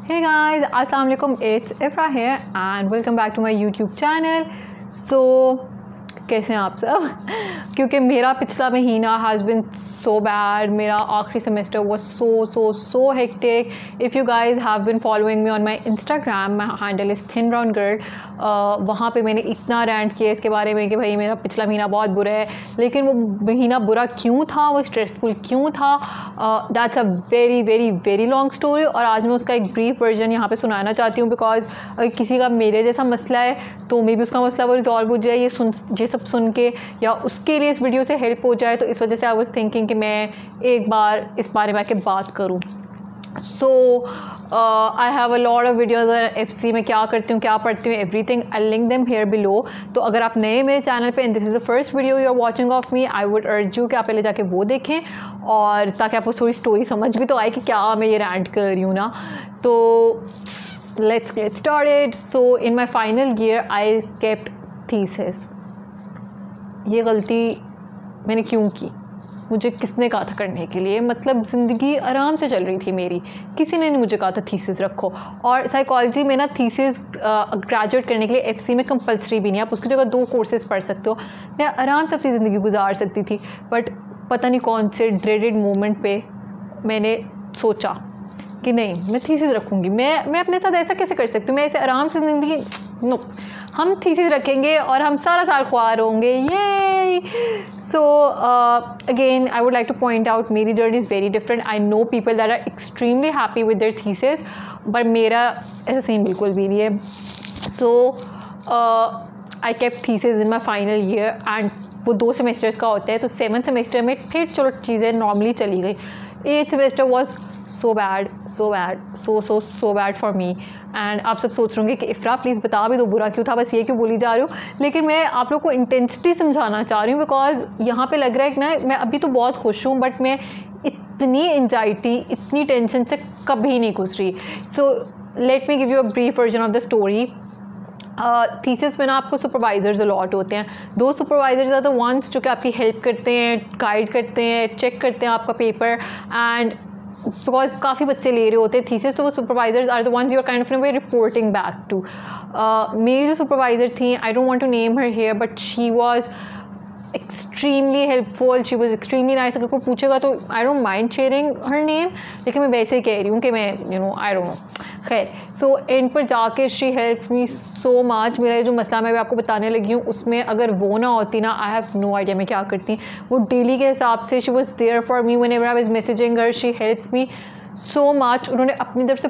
Hey guys, Assalamu alaikum. It's Ifra here and welcome back to my YouTube channel. So कैसे हैं आप सब? क्योंकि मेरा पिछला महीना हैज़ बिन सो बैड. मेरा आखिरी semester was so hectic. If you guys have been following me on my Instagram, my handle is thin brown girl. वहाँ पे मैंने इतना रैंट किया इसके बारे में कि भाई मेरा पिछला महीना बहुत बुरा है. लेकिन वो महीना बुरा क्यों था, वो स्ट्रेसफुल क्यों था, that's a very very very long story. और आज मैं उसका एक ब्रीफ वर्जन यहाँ पे सुनाना चाहती हूँ. बिकॉज अगर किसी का मेरे जैसा मसला है तो मे भी उसका मसला वो रिजॉल्व हो जाए ये सब सुन के, या उसके लिए इस वीडियो से हेल्प हो जाए. तो इस वजह से आई वाज थिंकिंग कि मैं एक बार इस बारे में आके बात करूं. So I have a lot of videos FC में क्या करती हूँ, क्या पढ़ती हूँ, everything. I link them here below. तो अगर आप नए मेरे चैनल पे and this is the first video you are watching of me, I would urge you कि आप पहले जाके वो देखें, और ताकि आपको थोड़ी स्टोरी समझ भी तो आए कि क्या मैं ये रैंट कर रही हूँ ना. तो let's get started. So in my final year I kept thesis. ये गलती मैंने क्यों की, मुझे किसने कहा था करने के लिए? मतलब ज़िंदगी आराम से चल रही थी मेरी, किसी ने नहीं मुझे कहा था थीसिस रखो. और साइकोलॉजी में ना थीसिस ग्रेजुएट करने के लिए FC में कंपलसरी भी नहीं, आप उसकी जगह 2 कोर्सेज़ पढ़ सकते हो. मैं आराम से अपनी ज़िंदगी गुजार सकती थी. बट पता नहीं कौन से ड्रेडेड मोमेंट पे मैंने सोचा कि नहीं, मैं थीसिस रखूँगी. मैं अपने साथ ऐसा कैसे कर सकती हूँ? मैं ऐसे आराम से ज़िंदगी नो, हम थीसिस रखेंगे और हम सारा साल ख्वार होंगे. ये so again I would like to point out, मेरी journey is very different. I know people that are extremely happy with their thesis, but मेरा ऐसा सीन बिल्कुल भी नहीं है. So I kept thesis in my final year and वो 2 semesters का होता है. तो 7th सेमेस्टर में फिर चलो चीज़ें नॉर्मली चली गई. 8th semester was so bad for me. And आप सब सोच रहे होंगे कि इफ़रा प्लीज़ बता भी दो बुरा क्यों था, बस ये क्यों बोली जा रही हूँ. लेकिन मैं आप लोग को इंटेंसिटी समझाना चाह रही हूँ. बिकॉज यहाँ पे लग रहा है कि ना मैं अभी तो बहुत खुश हूँ, बट मैं इतनी एंजाइटी, इतनी टेंशन से कभी नहीं गुजरी. So let me give you a brief version of the story. Thesis में ना आपको सुपरवाइज़र्स अलॉट होते हैं. 2 सुपरवाइज़र्स आर द वंस जो कि आपकी हेल्प करते हैं, गाइड करते हैं, चेक करते हैं आपका पेपर. एंड बिकॉज काफ़ी बच्चे ले रहे होते हैं थीसिस, तो वो supervisors are the ones you are kind of in a way reporting back to. मेरी जो सुपरवाइज़र थी, I don't want to name her here, but she was extremely helpful, she was extremely nice. अगर कोई पूछेगा तो I don't mind sharing her name, लेकिन मैं वैसे ही कह रही हूँ कि मैं आई डोंट नो. खैर, सो एंड पर जाके she help me so much. मेरा जो मसला मैं आपको बताने लगी हूँ, उसमें अगर वो ना होती ना, आई हैव नो आइडिया मैं क्या करती. वो डेली के हिसाब से she was there for me whenever I was messaging her. She help me so much. उन्होंने अपनी तरफ से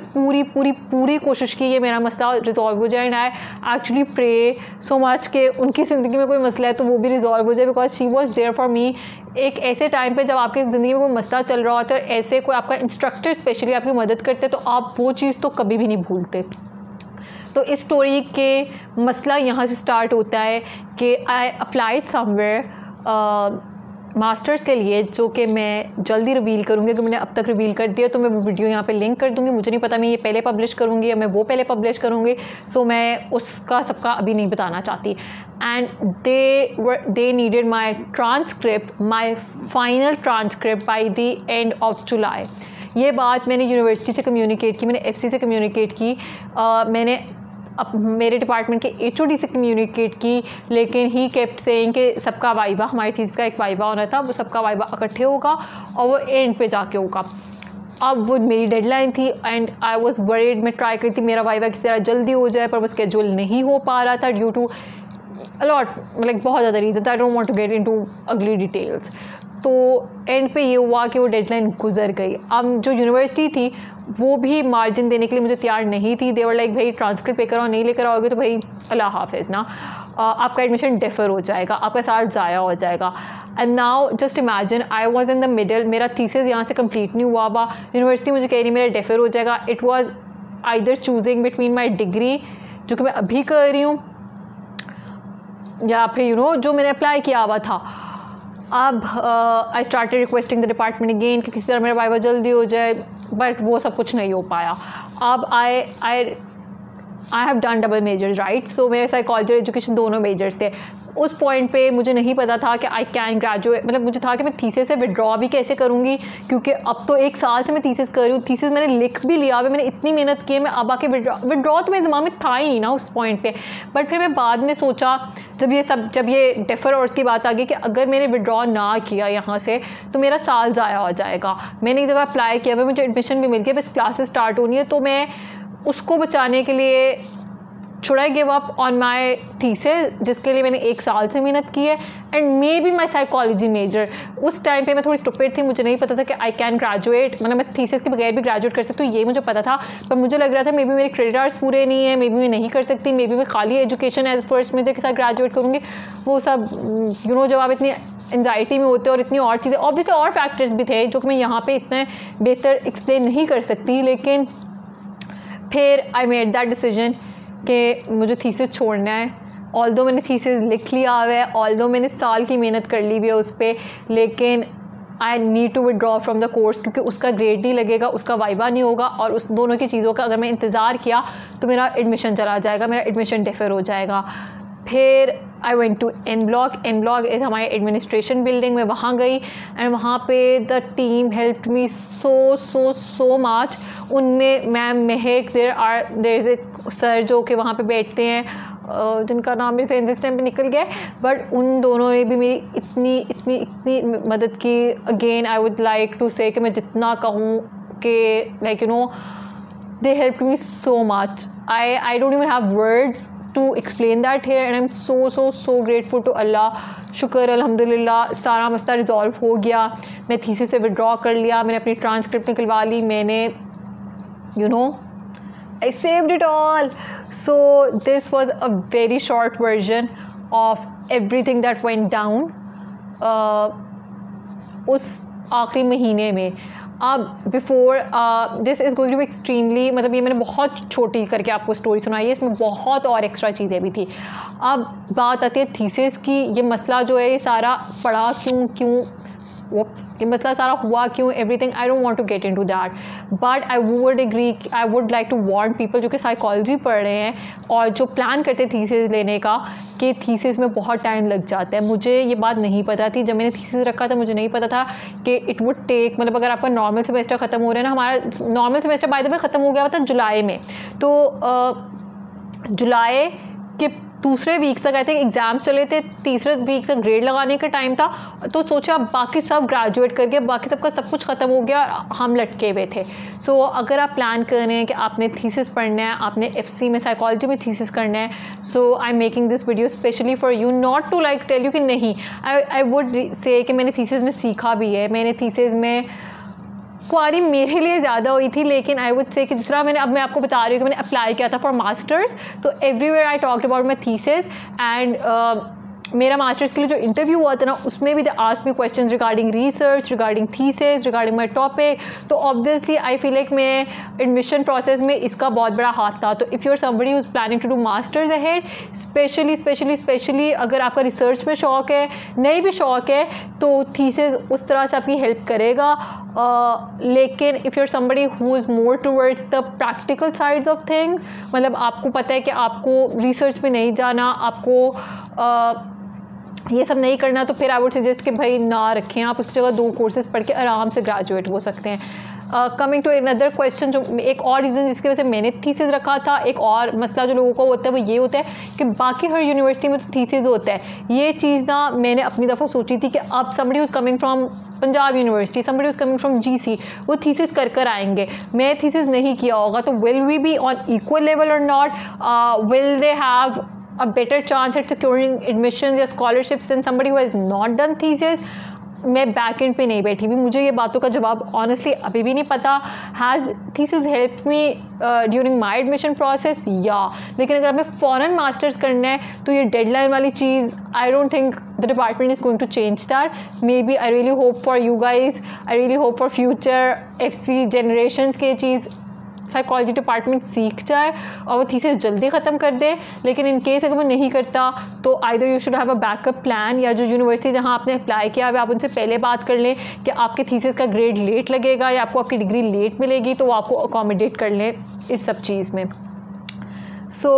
पूरी कोशिश की ये मेरा मसला रिजॉल्व हो जाए. And I actually pray so much कि उनकी ज़िंदगी में कोई मसला है तो वो भी रिजॉल्व हो जाए. Because she was there for me एक ऐसे टाइम पे जब आपकी ज़िंदगी में कोई मसला चल रहा होता है, और ऐसे कोई आपका इंस्ट्रक्टर स्पेशली आपकी मदद करते, तो आप वो चीज़ तो कभी भी नहीं भूलते. तो इस स्टोरी के मसला यहाँ से स्टार्ट होता है कि आई अप्लाइड समवेयर मास्टर्स के लिए, जो कि मैं जल्दी रिवील करूँगी. अगर मैंने अब तक रिवील कर दिया तो मैं वो वीडियो यहाँ पे लिंक कर दूँगी. मुझे नहीं पता मैं ये पहले पब्लिश करूँगी या मैं वो पहले पब्लिश करूँगी. सो मैं उसका सबका अभी नहीं बताना चाहती. And they needed my transcript, my final transcript by the end of July. ये बात मैंने यूनिवर्सिटी से कम्युनिकेट की, मैंने FC से कम्युनिकेट की, मैंने अब मेरे डिपार्टमेंट के HOD से कम्युनिकेट की. लेकिन ही केप्ट सेइंग कि सबका वाइवा, हमारी थीसिस का एक वाइवा होना था, वो सबका वाइवा इकट्ठे होगा और वो एंड पे जाके होगा. अब वो मेरी डेडलाइन थी एंड आई वाज वरीड. मैं ट्राई करती मेरा वाइवा किसी तरह जल्दी हो जाए, पर वो स्केड्यूल नहीं हो पा रहा था ड्यू टू अलॉट, मतलब बहुत ज़्यादा reason. I don't want to get into अगली डिटेल्स. तो एंड पे ये हुआ कि वो डेडलाइन गुजर गई. अब जो यूनिवर्सिटी थी वो भी मार्जिन देने के लिए मुझे तैयार नहीं थी. देवर लाइक भाई ट्रांसक्रिप्ट पे करो, नहीं लेकर आओगे तो भाई अल्लाह हाफिज़ ना, आपका एडमिशन डेफर हो जाएगा, आपका साल ज़ाया हो जाएगा. And now just imagine I was in the middle. मेरा थीसिस यहाँ से कंप्लीट नहीं हुआ हुआ, यूनिवर्सिटी मुझे कह रही मेरा डेफर हो जाएगा. It was either choosing between my degree जो कि मैं अभी कर रही हूँ, या फिर जो मैंने अप्लाई किया हुआ था. अब I started requesting the department again कि किसी तरह मेरा वाइवा जल्दी हो जाए, बट वो सब कुछ नहीं हो पाया. अब I I have done double majors right, so मेरे साइकोलॉजी और एजुकेशन दोनों मेजर्स थे। उस पॉइंट पे मुझे नहीं पता था कि आई कैन ग्रेजुएट, मतलब मुझे था कि मैं थीसिस से विड्रॉ भी कैसे करूँगी, क्योंकि अब तो 1 साल से मैं थीसिस कर रही हूँ, थीसिस मैंने लिख भी लिया, मैंने इतनी मेहनत की है, मैं अब आके विड्रॉ तो मेरे दिमाग में था ही नहीं ना उस पॉइंट पे। बट फिर मैं बाद में सोचा जब ये डेफर और की बात आ गई कि अगर मैंने विड्रॉ ना किया यहाँ से तो मेरा साल ज़ाया हो जाएगा। मैंने एक जगह अप्लाई किया, मुझे एडमिशन भी मिल गया, बस क्लासेस स्टार्ट होनी है, तो मैं उसको बचाने के लिए should I give up on my thesis जिसके लिए मैंने 1 साल से मेहनत की है, and may be my psychology major. उस टाइम पे मैं थोड़ी स्टूपिड थी, मुझे नहीं पता था कि आई कैन ग्रेजुएट, मतलब मैं थीसिस के बगैर भी ग्रेजुएट कर सकती हूँ, ये मुझे पता था। पर मुझे लग रहा था मे बी मेरे क्रेडिट आवर्स पूरे नहीं है, मे बी मैं नहीं कर सकती, मे बी मैं खाली एजुकेशन एज फर्स्ट मेजर के साथ ग्रेजुएट करूँगी। वो सब जब आप इतनी एंजाइटी में होते हैं और इतनी और चीज़ें, ऑब्वियसली और फैक्टर्स भी थे जो कि मैं यहाँ पे इतना बेहतर एक्सप्लेन नहीं कर सकती। लेकिन फिर आई मेड दैट डिसीजन कि मुझे थीसिस छोड़ना है। ऑल्दो मैंने थीसिस लिख लिया हुआ है, ऑल्दो मैंने साल की मेहनत कर ली हुई है उस पर, लेकिन I need to withdraw from the course, क्योंकि उसका ग्रेड नहीं लगेगा, उसका वाइवा नहीं होगा, और उस दोनों की चीज़ों का अगर मैं इंतज़ार किया तो मेरा एडमिशन चला जाएगा, मेरा एडमिशन डिफर हो जाएगा। फिर I went to an block is हमारी एडमिनिस्ट्रेशन बिल्डिंग में, वहाँ गई एंड वहाँ पे the team helped me so much. उनमें ma'am Mahak, there is a sir जो कि वहाँ पे बैठते हैं जिनका नाम मेरे से जिस टाइम पे निकल गया, बट उन दोनों ने भी मेरी इतनी मदद की। Again I would like to say कि मैं जितना कहूँ कि like they help me so much. I don't even have words to explain that here, and I'm so grateful to Allah। शुक्र अल्हम्दुलिल्लाह सारा मसला रिजॉल्व हो गया, मैं थीसिस से विड्रॉ कर लिया, मैंने अपनी ट्रांसक्रिप्ट निकलवा ली, मैंने I saved it all। So this was a very short version of everything that went down उस आखिरी महीने में। अब before this is going to be extremely, मतलब ये मैंने बहुत छोटी करके आपको स्टोरी सुनाई है, इसमें बहुत और एक्स्ट्रा चीज़ें भी थी। अब बात आती है थीसिस की। ये मसला जो है ये सारा पड़ा क्यों ये मसला सारा हुआ क्यों, everything I don't want to get into that, but I would like to warn people जो कि साइकोलॉजी पढ़ रहे हैं और जो प्लान करते हैं थीसिस लेने का, कि थीसिस में बहुत टाइम लग जाता है। मुझे ये बात नहीं पता थी जब मैंने थीसिस रखा था, मुझे नहीं पता था कि इट वुड टेक, मतलब अगर आपका नॉर्मल सेमेस्टर ख़त्म हो रहा है ना, हमारा normal semester by the way ख़त्म हो गया था जुलाई में, तो जुलाई के दूसरे वीक तक आई थिंक एग्ज़ाम्स चले थे, तीसरे वीक तक ग्रेड लगाने का टाइम था, तो सोचा बाकी सब ग्रेजुएट करके बाकी सबका सब कुछ ख़त्म हो गया, हम लटके हुए थे। सो अगर आप प्लान कर रहे हैं कि आपने थीसिस पढ़ना है, आपने एफसी में साइकोलॉजी में थीसिस करना है, so I am making this video specially for you, not to like tell you कि नहीं, आई वुड से कि मैंने थीसिस में सीखा भी है। मैंने थीसिस में क्वारी मेरे लिए ज़्यादा हुई थी, लेकिन आई वुड से कि जिस तरह मैं आपको बता रही हूँ कि मैंने अप्लाई किया था फॉर मास्टर्स, तो everywhere I talked about my thesis, and मेरा मास्टर्स के लिए जो इंटरव्यू हुआ था ना, उसमें भी they asked me questions regarding research, regarding thesis, regarding my topic. तो ऑब्वियसली आई फील लाइक मैं एडमिशन प्रोसेस में इसका बहुत बड़ा हाथ था। तो if you are somebody who is planning to do masters ahead, specially अगर आपका रिसर्च में शौक है, नहीं भी शौक है, तो थीसिस उस तरह से आपकी हेल्प करेगा। लेकिन if you are somebody who is more towards the practical sides of things, मतलब आपको पता है कि आपको रिसर्च में नहीं जाना, आपको ये सब नहीं करना, तो फिर आई वुड सजेस्ट कि भाई ना रखें, आप उसकी जगह 2 कोर्सेज़ पढ़ के आराम से ग्रेजुएट हो सकते हैं। कमिंग टू अनदर क्वेश्चन, जो एक और रीज़न जिसकी वजह से मैंने थीसिस रखा था, एक और मसला जो लोगों को होता है वो ये होता है कि बाकी हर यूनिवर्सिटी में तो थीसिस होता है। ये चीज़ ना मैंने अपनी दफ़ा सोची थी कि अब somebody who's coming from Punjab university, somebody who's coming from GC, वो थीसिस कर आएंगे, मैं थीसिस नहीं किया होगा, तो will we be on equal level or not, will they have a better chance at securing admissions या scholarships than somebody who has not done thesis? मैं बैक एंड पे नहीं बैठी भी, मुझे ये बातों का जवाब ऑनेस्टली अभी भी नहीं पता। Has thesis help me during my admission process? या, लेकिन अगर हमें फ़ौरन मास्टर्स करना है तो ये डेडलाइन वाली चीज़ I don't think the department is going to change that. Maybe I really hope for you guys, I really hope for future FC generations के चीज़ साइकोलॉजी डिपार्टमेंट सीख जाए और वो थीसिस जल्दी ख़त्म कर दे। लेकिन इन केस अगर वो नहीं करता तो either you should have a backup plan, या जो यूनिवर्सिटी जहाँ आपने अप्लाई किया है आप उनसे पहले बात कर लें कि आपके थीसिस का ग्रेड लेट लगेगा या आपको आपकी डिग्री लेट मिलेगी, तो वो आपको अकोमोडेट कर लें इस सब चीज़ में। सो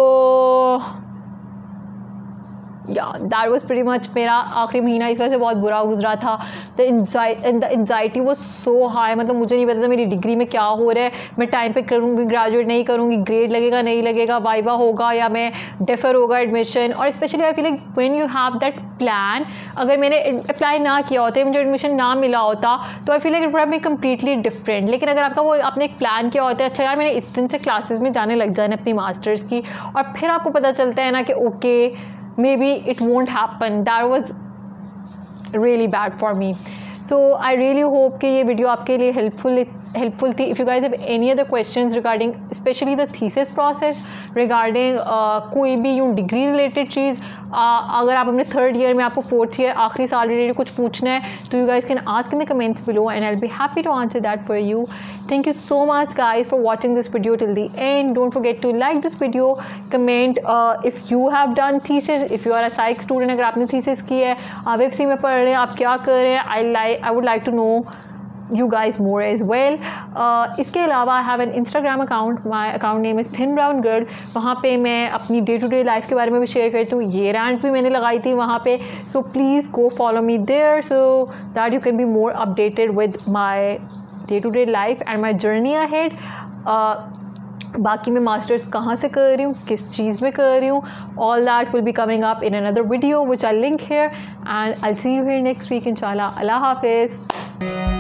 या दैट वाज प्रीटी मच मेरा आखिरी महीना इस वजह से बहुत बुरा गुजरा था। The anxiety was so high, मतलब मुझे नहीं पता था मेरी डिग्री में क्या हो रहा है, मैं टाइम पे करूँगी, ग्रेजुएट नहीं करूँगी, ग्रेड लगेगा नहीं लगेगा, वाइवा होगा या मैं डेफर होगा एडमिशन। और specially I feel like when you have that plan, अगर मैंने अप्लाई ना किया होता, मुझे एडमिशन ना मिला होता, तो I feel like it would have been completely different. लेकिन अगर आपका वो आपने एक प्लान किया होता है, अच्छा यार मैंने इस दिन से क्लासेस में जाने लग जाए अपनी मास्टर्स की, और फिर आपको पता चलता है ना कि okay maybe it won't happen, that was really bad for me. So I really hope कि ये वीडियो आपके लिए helpful थी. If you guys have any other questions regarding especially the thesis process, regarding कोई भी यूँ डिग्री रिलेटेड चीज़, अगर आप अपने 3rd ईयर में आपको 4th ईयर आखिरी साल रिलेटेड कुछ पूछना है, तो you guys can ask in the comments below and I'll be happy to answer that for you. Thank you so much guys for watching this video till the end. Don't forget to like this video, comment if you have done thesis, if you are a psych student, अगर आपने thesis की है, आप FCE में पढ़ रहे हैं, आप क्या कर रहे हैं, I would like to know you guys more as well. इसके अलावा I have an Instagram account, my account name is Thin Brown Girl. वहाँ पे मैं अपनी डे टू डे लाइफ के बारे में भी शेयर करती हूँ, ये रैंट भी मैंने लगाई थी वहाँ पे, so please go follow me there so that you can be more updated with my day to day life and my journey ahead. बाकी मैं मास्टर्स कहाँ से कर रही हूँ, किस चीज़ में कर रही हूँ, all that will be coming up in another video which I'll link here and I'll see you here next week inshallah. Allah Hafiz.